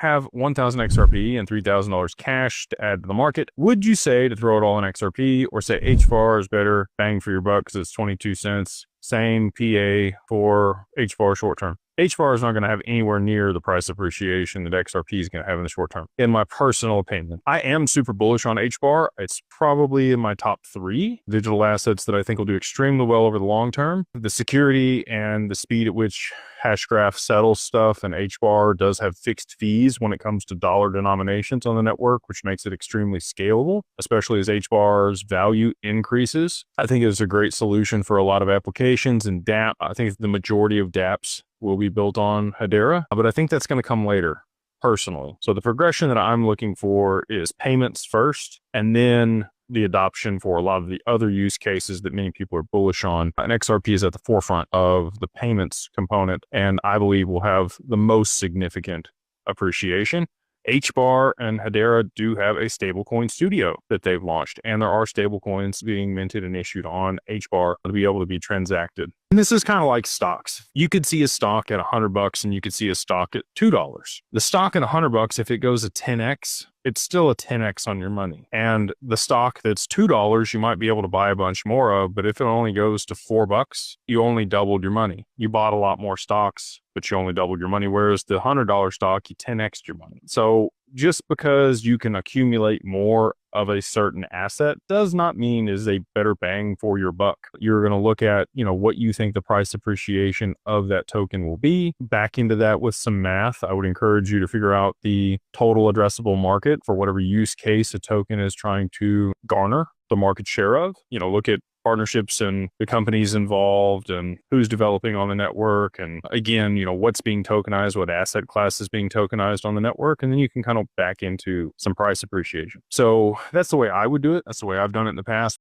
have 1,000 XRP and $3,000 cash to add to the market, would you say to throw it all in XRP, or say HBAR is better bang for your buck because it's 22 cents? Same PA for HBAR short term. HBAR is not going to have anywhere near the price appreciation that XRP is going to have in the short term, in my personal opinion. I am super bullish on HBAR. It's probably in my top 3 digital assets that I think will do extremely well over the long term. The security and the speed at which Hashgraph settles stuff, and HBAR does have fixed fees when it comes to dollar denominations on the network, which makes it extremely scalable, especially as HBAR's value increases. I think it's a great solution for a lot of applications, and DApp, I think the majority of dApps will be built on Hedera, but I think that's going to come later, personally. So the progression that I'm looking for is payments first, and then the adoption for a lot of the other use cases that many people are bullish on. And XRP is at the forefront of the payments component, and I believe will have the most significant appreciation. HBAR and Hedera do have a stablecoin studio that they've launched, and there are stablecoins being minted and issued on HBAR to be able to be transacted. And this is kind of like stocks. You could see a stock at $100 and you could see a stock at $2. The stock at $100, if it goes a 10x, it's still a 10x on your money. And the stock that's $2, you might be able to buy a bunch more of, but if it only goes to $4, you only doubled your money. You bought a lot more stocks, but you only doubled your money. Whereas the $100 stock, you 10x your money. So just because you can accumulate more of a certain asset does not mean is a better bang for your buck. You're going to look at, what you think the price appreciation of that token will be. Back into that with some math. I would encourage you to figure out the total addressable market for whatever use case a token is trying to garner the market share of. Look at partnerships and the companies involved and who's developing on the network. And again, what's being tokenized, what asset class is being tokenized on the network. And then you can kind of back into some price appreciation. So that's the way I would do it. That's the way I've done it in the past.